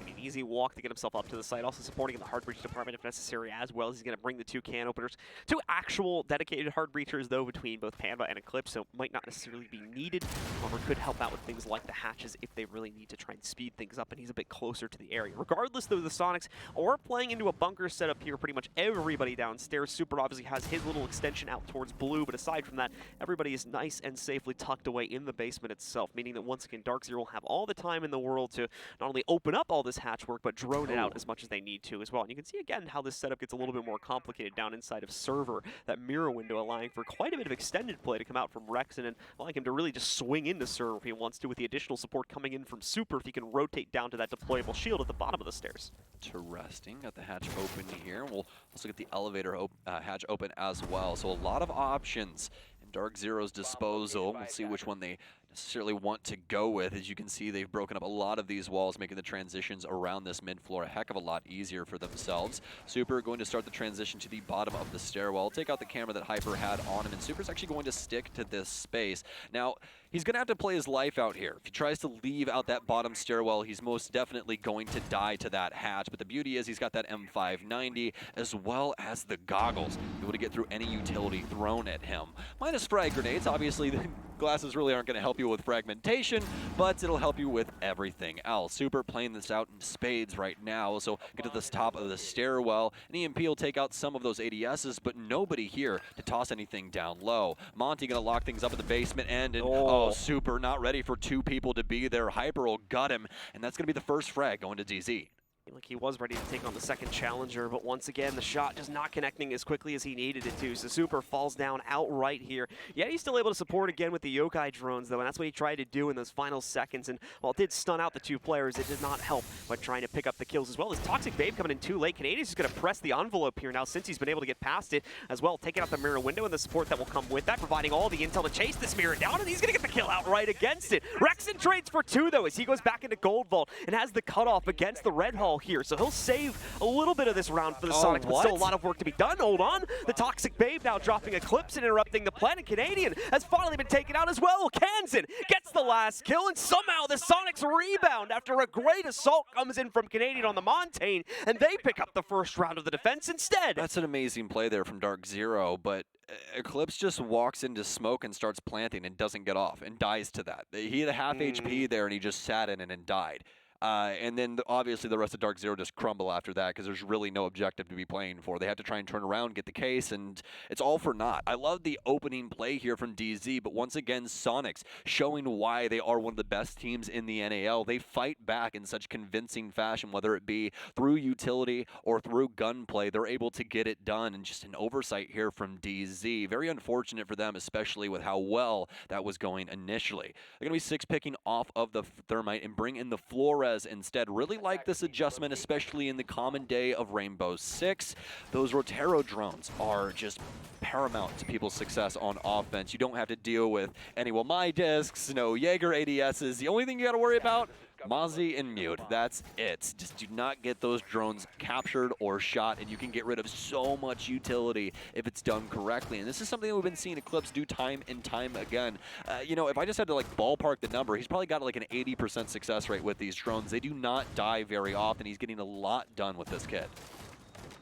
An easy walk to get himself up to the site, also supporting in the hard breach department if necessary as well. He's going to bring the 2 can openers. 2 actual dedicated hard breachers, though, between both Panda and Eclipse, so might not necessarily be needed. However, could help out with things like the hatches if they really need to try and speed things up, and he's a bit closer to the area. Regardless, though, the Soniqs are playing into a bunker setup here. Pretty much everybody downstairs. Super obviously has his little extension out towards blue, but aside from that, everybody is nice and safely tucked away in the basement itself, meaning that once again, DarkZero will have all the time in the world to not only open up all this hatch, hatch work, but drone it out as much as they need to as well. And you can see again how this setup gets a little bit more complicated down inside of server. That mirror window allowing for quite a bit of extended play to come out from Rexon and allowing him to really just swing into server if he wants to, with the additional support coming in from Super if he can rotate down to that deployable shield at the bottom of the stairs. Interesting. Got the hatch open here. We'll also get the elevator hatch open as well. So a lot of options in DarkZero's disposal. We'll see which one they necessarily want to go with. As you can see, they've broken up a lot of these walls, making the transitions around this mid-floor a heck of a lot easier for themselves. Super going to start the transition to the bottom of the stairwell. Take out the camera that Hyper had on him, and Super's actually going to stick to this space. Now, he's going to have to play his life out here. If he tries to leave out that bottom stairwell, he's most definitely going to die to that hatch. But the beauty is he's got that M590 as well as the goggles, able to get through any utility thrown at him. Minus frag grenades. Obviously, the glasses really aren't going to help you with fragmentation, but it'll help you with everything else. Super playing this out in spades right now. So get to this top of the stairwell. And EMP will take out some of those ADSs, but nobody here to toss anything down low. Monty going to lock things up at the basement end, and oh, Super not ready for two people to be there. Hyper will gut him, and that's going to be the first frag going to DZ. Like he was ready to take on the second challenger, but once again, the shot just not connecting as quickly as he needed it to. So Super falls down outright here. Yet he's still able to support again with the yokai drones, though, and that's what he tried to do in those final seconds. And while it did stun out the two players, it did not help by trying to pick up the kills as well. As Toxic Babe coming in too late. Canadian's just going to press the envelope here now since he's been able to get past it as well, taking out the mirror window and the support that will come with that, providing all the intel to chase this mirror down, and he's going to get the kill outright against it. Rexon trades for two, though, as he goes back into Gold Vault and has the cutoff against the Red Hall here. So he'll save a little bit of this round for the Sonics, but still a lot of work to be done. Hold on. The Toxic Babe now dropping Eclipse and interrupting the Planet. Canadian has finally been taken out as well. Kansan gets the last kill, and somehow the Sonics rebound after a great assault comes in from Canadian on the Montaigne, and they pick up the first round of the defense instead. That's an amazing play there from DarkZero, but Eclipse just walks into smoke and starts planting and doesn't get off and dies to that. He had a half HP there, and he just sat in it and died. And then obviously the rest of DarkZero just crumble after that because there's really no objective to be playing for. They have to try and turn around, get the case, and it's all for naught. I love the opening play here from DZ, but once again, Soniqs showing why they are one of the best teams in the NAL. They fight back in such convincing fashion, whether it be through utility or through gunplay. They're able to get it done, and just an oversight here from DZ. Very unfortunate for them, especially with how well that was going initially. They're going to be 6-picking off of the Thermite and bring in the Flores instead. Really like this adjustment, especially in the common day of Rainbow Six. Those Rotero drones are just paramount to people's success on offense. You don't have to deal with any, well, my discs, no Jaeger ADSs. The only thing you got to worry about, Mozzie and Mute. That's it. Just do not get those drones captured or shot, and you can get rid of so much utility if it's done correctly. And this is something that we've been seeing Eclipse do time and time again. You know, if I just had to like ballpark the number, he's probably got like an 80% success rate with these drones. They do not die very often. He's getting a lot done with this kid.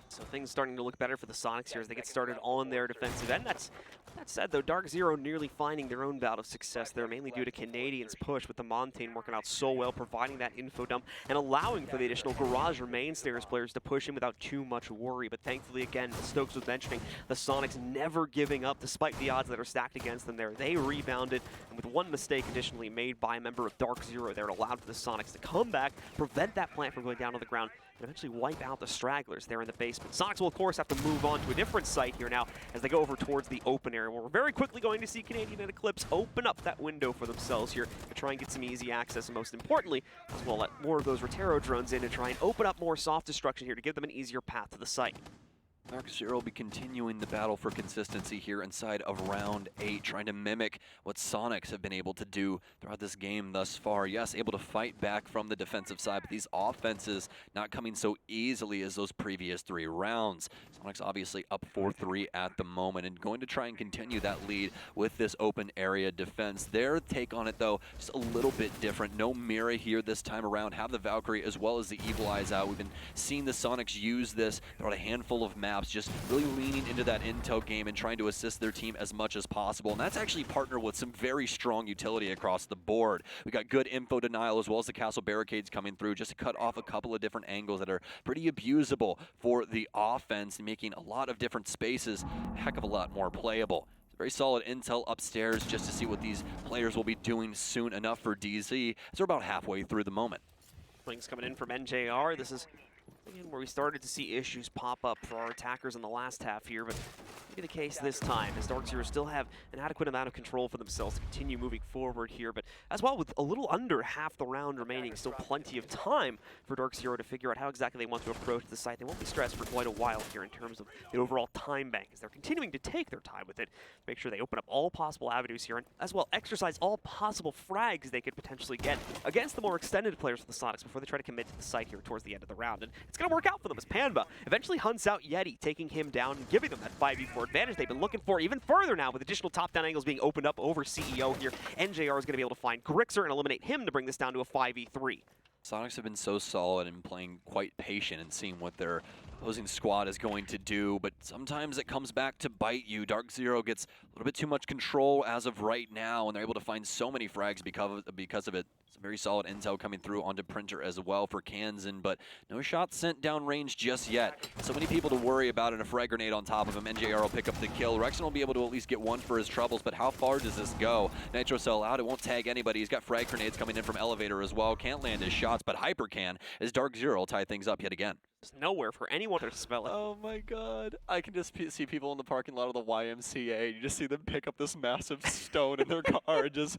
So things starting to look better for the Sonics here as they get started on their defensive end. That said, though, DarkZero nearly finding their own bout of success there, mainly due to Canadian's push with the Montaigne working out so well, providing that info dump and allowing for the additional Garage or main stairs players to push in without too much worry. But thankfully, again, Stokes was mentioning, the Sonics never giving up despite the odds that are stacked against them there. They rebounded, and with one mistake additionally made by a member of DarkZero there, it allowed for the Sonics to come back, prevent that plant from going down to the ground, and eventually wipe out the stragglers there in the basement. Sonics will, of course, have to move on to a different site here now as they go over towards the open area, where we're very quickly going to see Canadian and Eclipse open up that window for themselves here to try and get some easy access, and most importantly, as well, let more of those Rotero drones in to try and open up more soft destruction here to give them an easier path to the site. DarkZero will be continuing the battle for consistency here inside of round 8, trying to mimic what Soniqs have been able to do throughout this game thus far. Yes, able to fight back from the defensive side, but these offenses not coming so easily as those previous 3 rounds. Soniqs obviously up 4-3 at the moment and going to try and continue that lead with this open area defense. Their take on it, though, just a little bit different. No Mira here this time around. Have the Valkyrie as well as the Evil Eyes out. We've been seeing the Soniqs use this throughout a handful of maps, just really leaning into that intel game and trying to assist their team as much as possible. And that's actually partnered with some very strong utility across the board. We got good info denial as well as the castle barricades coming through just to cut off a couple of different angles that are pretty abusable for the offense, making a lot of different spaces a heck of a lot more playable. Very solid intel upstairs just to see what these players will be doing soon enough for DZ, as they're about halfway through the moment. Swings coming in from NJR. This is again where we started to see issues pop up for our attackers in the last half here, but be the case this time, as DarkZero still have an adequate amount of control for themselves to continue moving forward here. But as well, with a little under half the round remaining, still plenty of time for DarkZero to figure out how exactly they want to approach the site. They won't be stressed for quite a while here in terms of the overall time bank, as they're continuing to take their time with it, make sure they open up all possible avenues here, and as well exercise all possible frags they could potentially get against the more extended players of the Soniqs before they try to commit to the site here towards the end of the round. And it's going to work out for them as Panba eventually hunts out Yeti, taking him down and giving them that 5v4 advantage they've been looking for even further now, with additional top-down angles being opened up over CEO here. NJR is going to be able to find Grixer and eliminate him to bring this down to a 5v3. Soniqs have been so solid and playing quite patient and seeing what their opposing squad is going to do, but sometimes it comes back to bite you. DarkZero gets a little bit too much control as of right now, and they're able to find so many frags because of it. Some very solid intel coming through onto Printer as well for Kansan, but no shots sent downrange just yet. So many people to worry about, and a frag grenade on top of him. NJR will pick up the kill. Rexon will be able to at least get one for his troubles, but how far does this go? Nitrocell out, it won't tag anybody. He's got frag grenades coming in from Elevator as well. Can't land his shots, but Hyper can, as DarkZero will tie things up yet again. There's nowhere for anyone to spell it. Oh my god. I can just see people in the parking lot of the YMCA. You just see them pick up this massive stone in their car and just...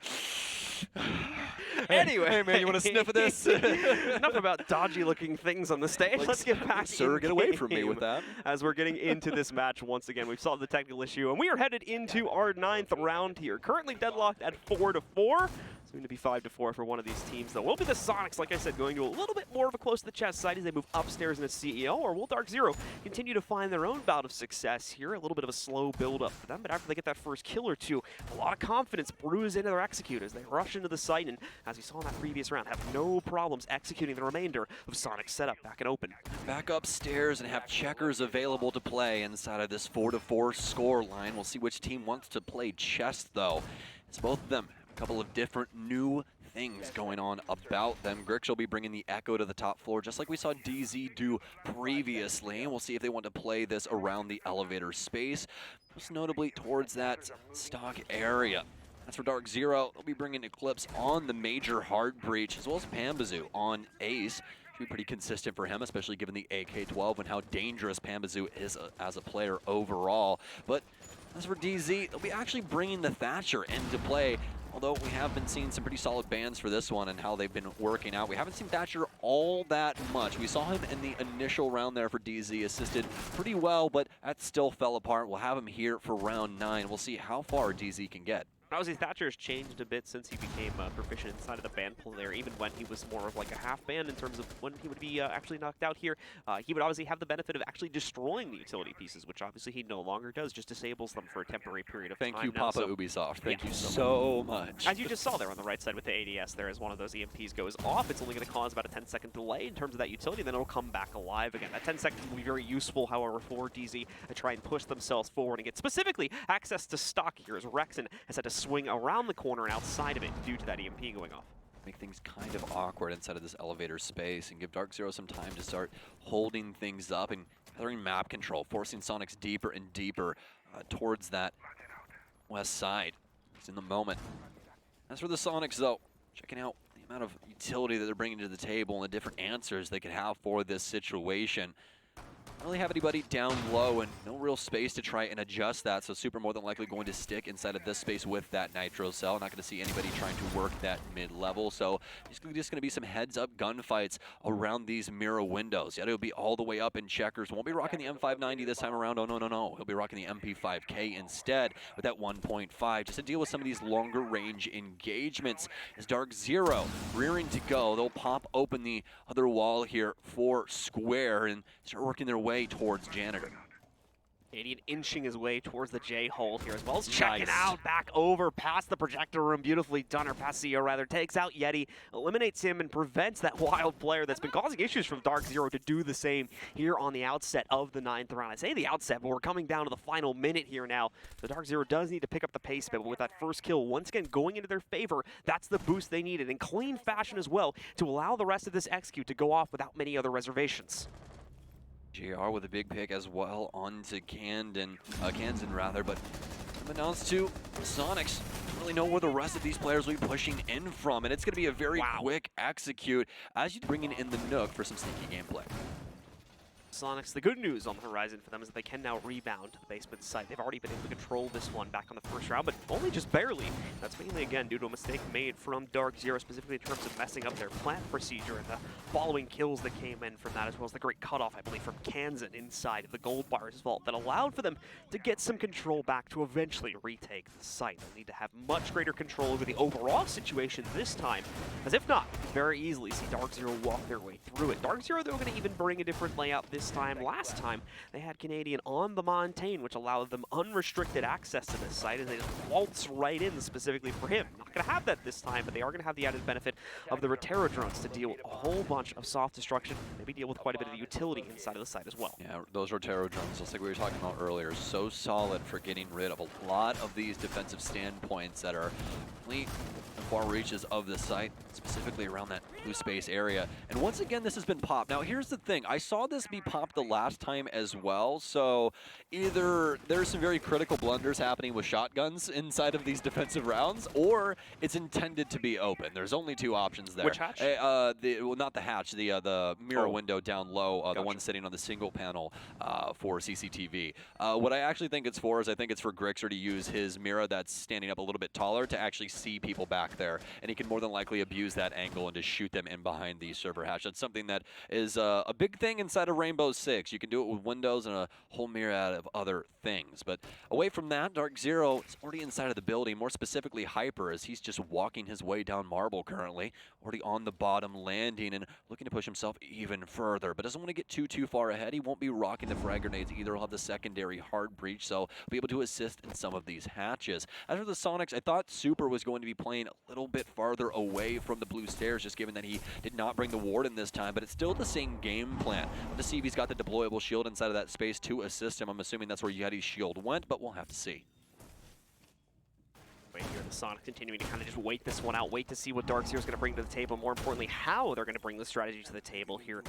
Anyway, hey man, you want to sniff of this? Enough about dodgy looking things on the stage. Like, let's get back sir, get away from me with that. As we're getting into this match once again, we've solved the technical issue, and we are headed into our 9th round here. Currently deadlocked at 4-4. Soon to be 5-4 for one of these teams, though. Will be the Soniqs, like I said, going to a little bit more of a close to the chest side as they move upstairs in a CEO, or will DarkZero continue to find their own bout of success here? A little bit of a slow build-up for them, but after they get that first kill or two, a lot of confidence brews into their execute as they rush into the site, and as we saw in that previous round, have no problems executing the remainder of Soniq's setup back and open. Back upstairs and have checkers available to play inside of this 4-4 score line. We'll see which team wants to play chess, though. It's both of them. A couple of different new things going on about them. Grix will be bringing the Echo to the top floor, just like we saw DZ do previously. And we'll see if they want to play this around the elevator space, most notably towards that stock area. As for DarkZero, they'll be bringing Eclipse on the major hard breach, as well as Pambazoo on Ace. Should be pretty consistent for him, especially given the AK-12 and how dangerous Pambazoo is as a player overall. But as for DZ, they'll be actually bringing the Thatcher into play, although we have been seeing some pretty solid bans for this one and how they've been working out. We haven't seen Thatcher all that much. We saw him in the initial round there for DZ, assisted pretty well, but that still fell apart. We'll have him here for round 9. We'll see how far DZ can get. Obviously, Thatcher has changed a bit since he became proficient inside of the ban pool there, even when he was more of like a half ban in terms of when he would be actually knocked out here. He would obviously have the benefit of actually destroying the utility pieces, which obviously he no longer does, just disables them for a temporary period of time. Thank you, now. Papa So, Ubisoft. Thank yeah, you so much. as you just saw there on the right side with the ADS there, as one of those EMPs goes off, it's only going to cause about a 10-second delay in terms of that utility, then it'll come back alive again. That 10 seconds will be very useful, however, for DZ to try and push themselves forward and get specifically access to stock here, as Rexon has had to swing around the corner and outside of it due to that EMP going off. Make things kind of awkward inside of this elevator space and give DarkZero some time to start holding things up and gathering map control, forcing Soniqs deeper and deeper towards that west side. It's in the moment. As for the Soniqs, though, checking out the amount of utility that they're bringing to the table and the different answers they could have for this situation. Don't really have anybody down low and no real space to try and adjust that, so Super more than likely going to stick inside of this space with that Nitro Cell. Not going to see anybody trying to work that mid-level, so just going to be some heads-up gunfights around these mirror windows. Yet it'll be all the way up in checkers. Won't be rocking the M590 this time around. Oh, no. He'll be rocking the MP5K instead with that 1.5, just to deal with some of these longer range engagements. As DarkZero rearing to go, they'll pop open the other wall here for Square and start working their way towards Janitor. Canadian inching his way towards the J-hole here, as well as checking out back over past the projector room. Beautifully done, or past CEO rather. Takes out Yeti, eliminates him, and prevents that wild player that's been causing issues from DarkZero to do the same here on the outset of the 9th round. I say the outset, but we're coming down to the final minute here now. So DarkZero does need to pick up the pace, but with that first kill once again going into their favor, that's the boost they needed in clean fashion as well to allow the rest of this execute to go off without many other reservations. JR with a big pick as well onto Kansan rather, but Announced to Soniqs. Don't really know where the rest of these players will be pushing in from, and it's going to be a very quick execute as you bring in the Nook for some sneaky gameplay. Soniqs, the good news on the horizon for them is that they can now rebound to the basement site. They've already been able to control this one back on the first round, but only just barely. That's mainly, again, due to a mistake made from DarkZero, specifically in terms of messing up their plant procedure and the following kills that came in from that, as well as the great cutoff, I believe, from Kansan inside of the Gold Bars vault that allowed for them to get some control back to eventually retake the site. They'll need to have much greater control over the overall situation this time, as if not, very easily see DarkZero walk their way through it. DarkZero, they're going to even bring a different layout this time. Last time, they had Canadian on the Montaigne, which allowed them unrestricted access to this site, and they just waltz right in specifically for him. Not going to have that this time, but they are going to have the added benefit of the Rotero drones to deal with a whole bunch of soft destruction, maybe deal with quite a bit of the utility inside of the site as well. Yeah, those Rotero drones, just like we were talking about earlier, so solid for getting rid of a lot of these defensive standpoints that are really far reaches of the site, specifically around that blue space area. And once again, this has been popped. Now, here's the thing. I saw this be popped the last time as well, so either there's some very critical blunders happening with shotguns inside of these defensive rounds, or it's intended to be open. There's only two options there. Which hatch? Well, not the hatch, the mirror window down low, Gotcha. the one sitting on the single panel for CCTV. What I actually think it's for is I think it's for Grixer to use his mirror that's standing up a little bit taller to actually see people back there, and he can more than likely abuse that angle and just shoot them in behind the server hatch. That's something that is a big thing inside of Rainbow Six. You can do it with windows and a whole myriad of other things. But away from that, DarkZero is already inside of the building, more specifically Hyper, as he's just walking his way down Marble currently, already on the bottom landing and looking to push himself even further, but doesn't want to get too far ahead. He won't be rocking the frag grenades either. He'll have the secondary hard breach, so be able to assist in some of these hatches. As for the Soniqs, I thought Super was going to be playing a little bit farther away from the blue stairs, just given that he did not bring the Warden this time, but it's still the same game plan. To see if he's got the deployable shield inside of that space to assist him. I'm assuming that's where Yeti's shield went, but we'll have to see. Right here, the Sonic continuing to kind of just wait this one out, wait to see what DarkZero is going to bring to the table, more importantly, how they're going to bring the strategy to the table here.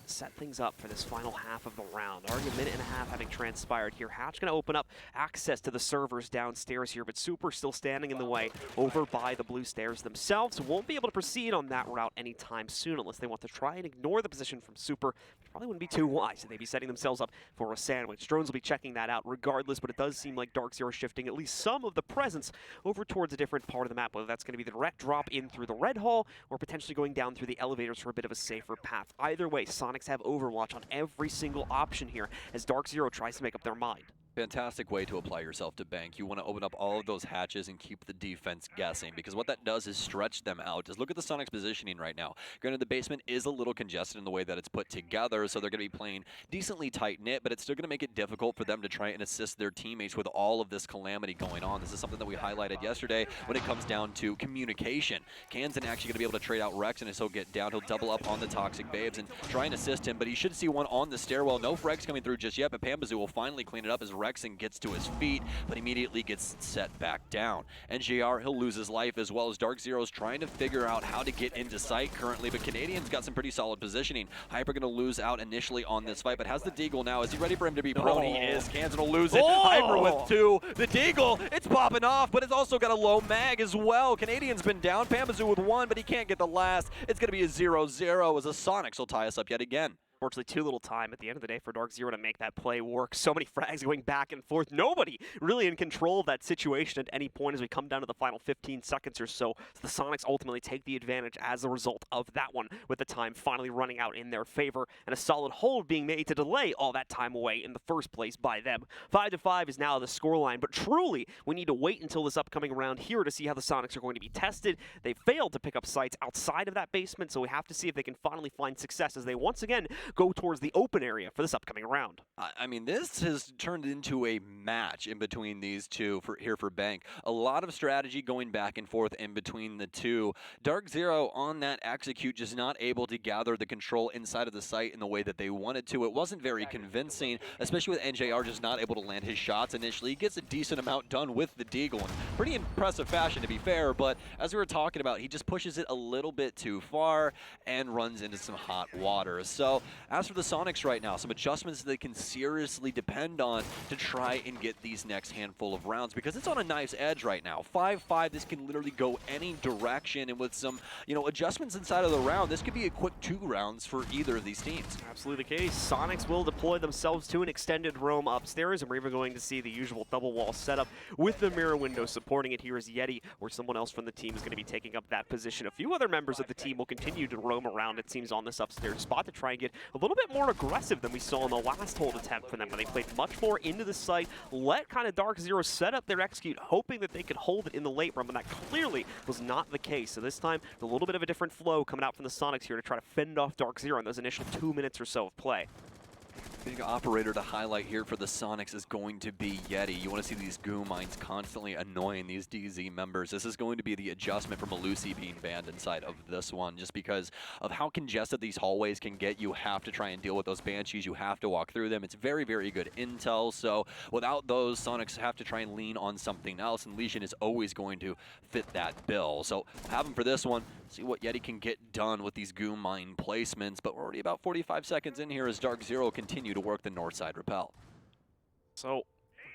Set things up for this final half of the round. Already a minute and a half having transpired here. Hatch going to open up access to the servers downstairs here, but Super still standing in the way over by the blue stairs themselves. Won't be able to proceed on that route anytime soon unless they want to try and ignore the position from Super, which probably wouldn't be too wise. They'd be setting themselves up for a sandwich. Drones will be checking that out regardless, but it does seem like DarkZero shifting at least some of the presence over towards a different part of the map, whether that's going to be the direct drop in through the red hall or potentially going down through the elevators for a bit of a safer path. Either way, Soniqs have Overwatch on every single option here as DarkZero tries to make up their mind. Fantastic way to apply yourself to Bank. You want to open up all of those hatches and keep the defense guessing, because what that does is stretch them out. Just look at the Soniqs positioning right now. Granted, the basement is a little congested in the way that it's put together, so they're going to be playing decently tight-knit, but it's still going to make it difficult for them to try and assist their teammates with all of this calamity going on. This is something that we highlighted yesterday when it comes down to communication. Kansan actually going to be able to trade out Rex, and as he'll get down, he'll double up on the Toxic Babes and try and assist him, but he should see one on the stairwell. No frags coming through just yet, but Pambazoo will finally clean it up as Rexon gets to his feet, but immediately gets set back down. NJR, he'll lose his life, as well as DarkZero's trying to figure out how to get into sight currently, but Canadian's got some pretty solid positioning. Hyper going to lose out initially on this fight, but has the Deagle now. Is he ready for him to be prone? He is. Kansan will lose it. Hyper with two. The Deagle, it's popping off, but it's also got a low mag as well. Canadian's been down. Pambazoo with one, but he can't get the last. It's going to be a 0-0 as the Soniqs will tie us up yet again. Unfortunately, too little time at the end of the day for DarkZero to make that play work. So many frags going back and forth. Nobody really in control of that situation at any point as we come down to the final 15 seconds or so. So the Soniqs ultimately take the advantage as a result of that one, with the time finally running out in their favor and a solid hold being made to delay all that time away in the first place by them. 5-5 is now the scoreline, but truly we need to wait until this upcoming round here to see how the Soniqs are going to be tested. They failed to pick up sites outside of that basement, so we have to see if they can finally find success as they once again go towards the open area for this upcoming round. I mean, this has turned into a match in between these two here for Bank. A lot of strategy going back and forth in between the two. DarkZero on that execute just not able to gather the control inside of the site in the way that they wanted to. It wasn't very convincing, especially with NJR just not able to land his shots initially. He gets a decent amount done with the Deagle in pretty impressive fashion, to be fair, but as we were talking about, he just pushes it a little bit too far and runs into some hot water. So as for the Soniqs right now, some adjustments they can seriously depend on to try and get these next handful of rounds, because it's on a knife's edge right now. 5-5, this can literally go any direction, and with some, adjustments inside of the round, this could be a quick 2 rounds for either of these teams. Absolutely the case. Soniqs will deploy themselves to an extended roam upstairs, and we're even going to see the usual double wall setup with the mirror window supporting it here as Yeti or someone else from the team is going to be taking up that position. A few other members of the team will continue to roam around, it seems, on this upstairs spot to try and get a little bit more aggressive than we saw in the last hold attempt for them, when they played much more into the site, let kind of DarkZero set up their execute, hoping that they could hold it in the late run, but that clearly was not the case. So this time, a little bit of a different flow coming out from the Soniqs here to try to fend off DarkZero in those initial 2 minutes or so of play. Big operator to highlight here for the Soniqs is going to be Yeti. You want to see these goo mines constantly annoying these DZ members. This is going to be the adjustment from Malusi being banned inside of this one, just because of how congested these hallways can get. You have to try and deal with those Banshees. You have to walk through them. It's very, very good intel. So without those, Soniqs have to try and lean on something else, and Legion is always going to fit that bill. So have them for this one. See what Yeti can get done with these goo mine placements. But we're already about 45 seconds in here as DarkZero continue to work the north side rappel. So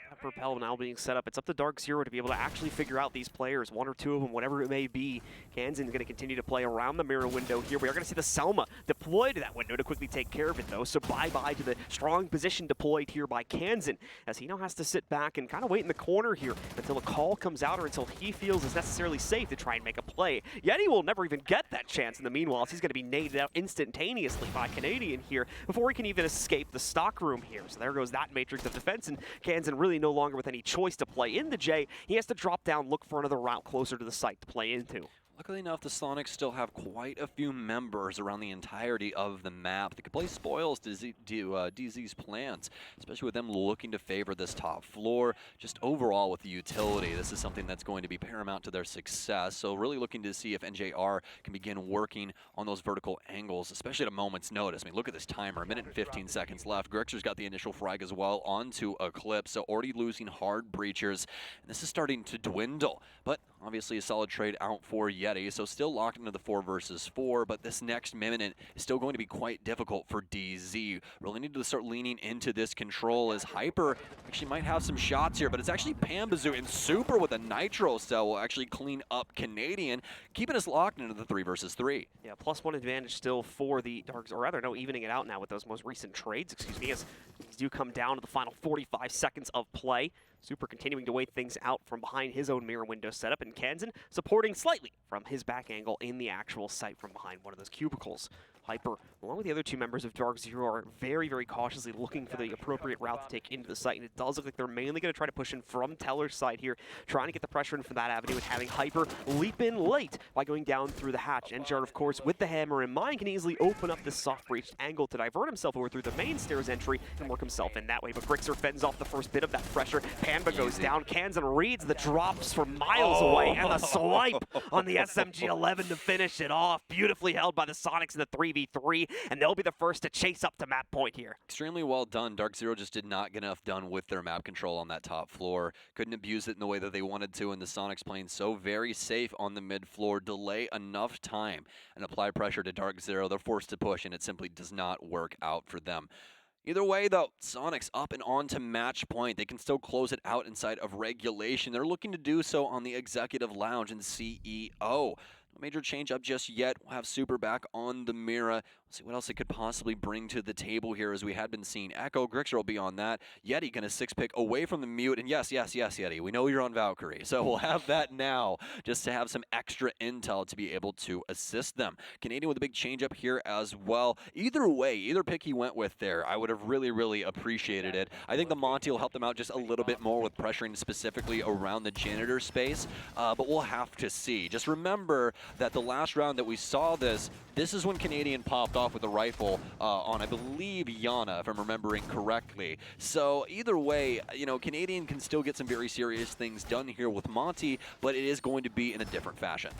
that rappel now being set up, it's up to DarkZero to be able to actually figure out these players, 1 or 2 of them, whatever it may be. Kansan's going to continue to play around the mirror window here. We are going to see the Selma deploy to that window to quickly take care of it, though. So bye-bye to the strong position deployed here by Kansan, as he now has to sit back and kind of wait in the corner here until a call comes out or until he feels it's necessarily safe to try and make a play. Yeti will never even get that chance in the meanwhile, as he's going to be naded out instantaneously by Canadian here before he can even escape the stock room here. So there goes that matrix of defense, and Kansan really no longer with any choice to play into J. He has to drop down, look for another route closer to the site to play into. Luckily enough, the Soniqs still have quite a few members around the entirety of the map that can play spoils to DZ's plans, especially with them looking to favor this top floor. Just overall with the utility, this is something that's going to be paramount to their success. So really looking to see if NJR can begin working on those vertical angles, especially at a moment's notice. I mean, look at this timer, 1 minute and 15 seconds left. Grixer's got the initial frag as well onto Eclipse, so already losing hard breachers. And this is starting to dwindle, but obviously a solid trade out for Yeti. So still locked into the 4 versus 4, but this next minute is still going to be quite difficult for DZ. Really need to start leaning into this control, as Hyper actually might have some shots here, but it's actually Pambazoo and Super with a Nitro cell will actually clean up Canadian, keeping us locked into the 3 versus 3. Yeah, +1 advantage still for the Darks, or rather, no, evening it out now with those most recent trades, excuse me, as these do come down to the final 45 seconds of play. Super continuing to wait things out from behind his own mirror window setup, and Kansan supporting slightly from his back angle in the actual site from behind one of those cubicles. Hyper, along with the other 2 members of DarkZero, are very, very cautiously looking for the appropriate route to take into the site, and it does look like they're mainly going to try to push in from Teller's side here, trying to get the pressure in from that avenue and having Hyper leap in late by going down through the hatch. NJR, of course, with the hammer in mind, can easily open up this soft breached angle to divert himself over through the main stairs entry and work himself in that way, but Grixer fends off the first bit of that pressure. Pamba goes down, Kansan reads the drops from miles away, and the swipe on the SMG-11 to finish it off. Beautifully held by the Soniqs in the 3v3, and they'll be the first to chase up to map point here. Extremely well done. DarkZero just did not get enough done with their map control on that top floor. Couldn't abuse it in the way that they wanted to, and the Soniqs playing so very safe on the mid floor. Delay enough time and apply pressure to DarkZero. They're forced to push, and it simply does not work out for them. Either way, though, Soniqs up and on to match point. They can still close it out inside of regulation. They're looking to do so on the Executive Lounge and CEO. No major change up just yet. We'll have Super back on the Mira. We'll see what else it could possibly bring to the table here, as we had been seeing Echo. Grixer will be on that. Yeti gonna 6-pick away from the mute. And yes, Yeti, we know you're on Valkyrie. So we'll have that now, just to have some extra intel to be able to assist them. Canadian with a big change up here as well. Either way, either pick he went with there, I would have really, really appreciated it. I think the Monty will help them out just a little bit more with pressuring specifically around the janitor space, but we'll have to see. Just remember that the last round that we saw this is when Canadian popped off with a rifle on, I believe, Yana, if I'm remembering correctly. So either way, Canadian can still get some very serious things done here with Monty, but it is going to be in a different fashion.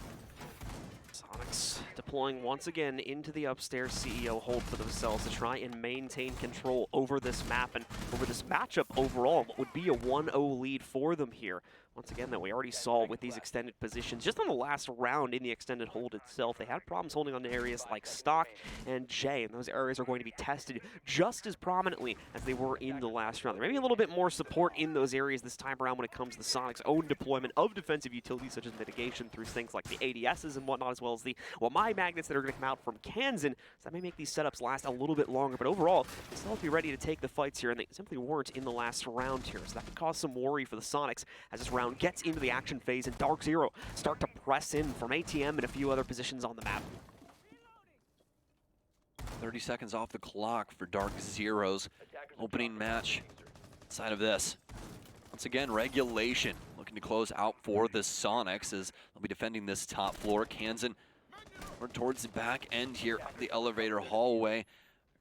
Soniqs deploying once again into the upstairs CEO hold for themselves to try and maintain control over this map and over this matchup overall. What would be a 1-0 lead for them here. Once again, though, we already saw with these extended positions, just on the last round in the extended hold itself, they had problems holding on to areas like Stock and J, and those areas are going to be tested just as prominently as they were in the last round. There may be a little bit more support in those areas this time around when it comes to Sonic's own deployment of defensive utilities such as mitigation through things like the ADSs and whatnot, as well as the my magnets that are going to come out from Kansan. So that may make these setups last a little bit longer, but overall, they still have to be ready to take the fights here, and they simply weren't in the last round here. So that could cause some worry for the Soniqs as this round gets into the action phase and DarkZero start to press in from ATM and a few other positions on the map. 30 seconds off the clock for DarkZero's opening match inside of this. Once again, regulation looking to close out for the Soniqs as they'll be defending this top floor. Kansan, we're towards the back end here of the elevator hallway.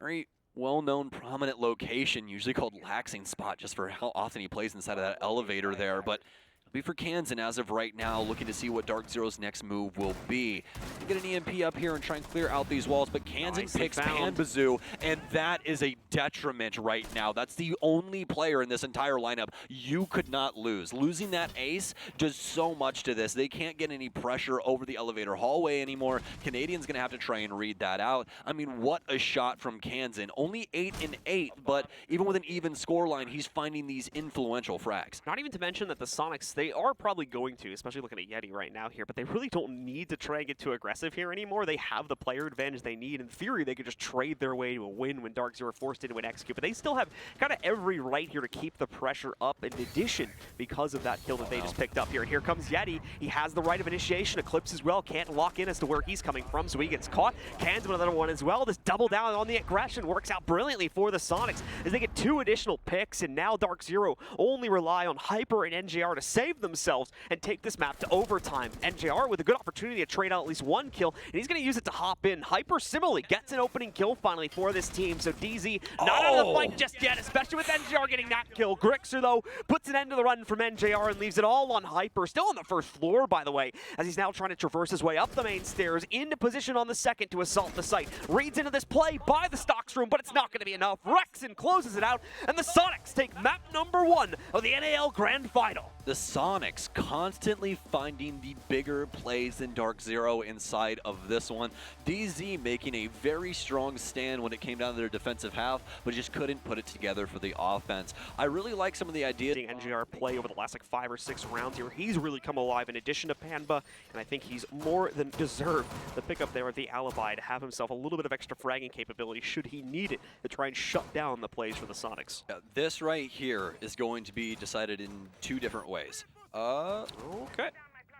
Very well-known, prominent location, usually called Laxing Spot, just for how often he plays inside of that elevator there. But it'll be for Kansan as of right now, looking to see what DarkZero's next move will be. You get an EMP up here and try and clear out these walls, but Kansan picks Panbazoo, and that is a detriment right now. That's the only player in this entire lineup you could not lose. Losing that ace does so much to this. They can't get any pressure over the elevator hallway anymore. Canadian's gonna have to try and read that out. I mean, what a shot from Kansan. Only 8 and 8, but even with an even scoreline, he's finding these influential frags. Not even to mention that the Soniqs, they are probably going to, especially looking at Yeti right now here, but they really don't need to try and get too aggressive here anymore. They have the player advantage they need. In theory, they could just trade their way to a win when DarkZero forced into an execute, but they still have kind of every right here to keep the pressure up in addition because of that kill that they just picked up here. And here comes Yeti. He has the right of initiation. Eclipse as well. Can't lock in as to where he's coming from, so he gets caught. Kansan with another one as well. This double down on the aggression works out brilliantly for the Soniqs as they get 2 additional picks, and now DarkZero only rely on Hyper and NJR to save themselves and take this map to overtime. NJR with a good opportunity to trade out at least 1 kill, and he's going to use it to hop in. Hyper similarly gets an opening kill finally for this team, so DZ not out of the fight just yet, especially with NJR getting that kill. Grixer, though, puts an end to the run from NJR and leaves it all on Hyper. Still on the first floor, by the way, as he's now trying to traverse his way up the main stairs, into position on the second to assault the site. Reads into this play by the stocks room, but it's not going to be enough. Rexon closes it out, and the Soniqs take map number 1 of the NAL Grand Final. The Soniqs constantly finding the bigger plays than DarkZero inside of this one. DZ making a very strong stand when it came down to their defensive half, but just couldn't put it together for the offense. I really like some of the ideas. NJR play over the last like 5 or 6 rounds here. He's really come alive in addition to Panba, and I think he's more than deserved the pickup there at the alibi to have himself a little bit of extra fragging capability should he need it to try and shut down the plays for the Soniqs. This right here is going to be decided in 2 different ways. Okay.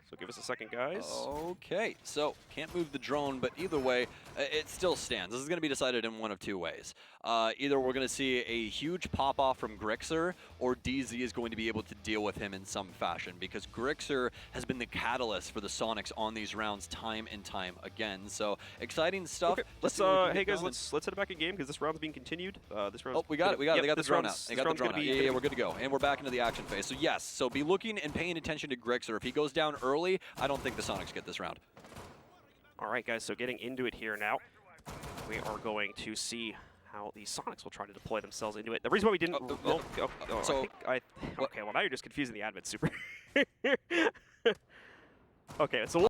So give us a second, guys. Okay, so can't move the drone, but either way, it still stands. This is going to be decided in one of 2 ways. Either we're going to see a huge pop-off from Grixer, or DZ is going to be able to deal with him in some fashion, because Grixer has been the catalyst for the Soniqs on these rounds time and time again. So exciting stuff. Okay, let's hey guys, let's head back in game because this round's being continued. This round. Oh, we got it. They got the drone out. They got the drone out. Yeah, we're good to go. And we're back into the action phase. So yes, so be looking and paying attention to Grixer. If he goes down early, I don't think the Soniqs get this round. All right, guys. So getting into it here now, we are going to see how the Soniqs will try to deploy themselves into it. The reason why we didn't... okay, well now you're just confusing the admin super. Okay, so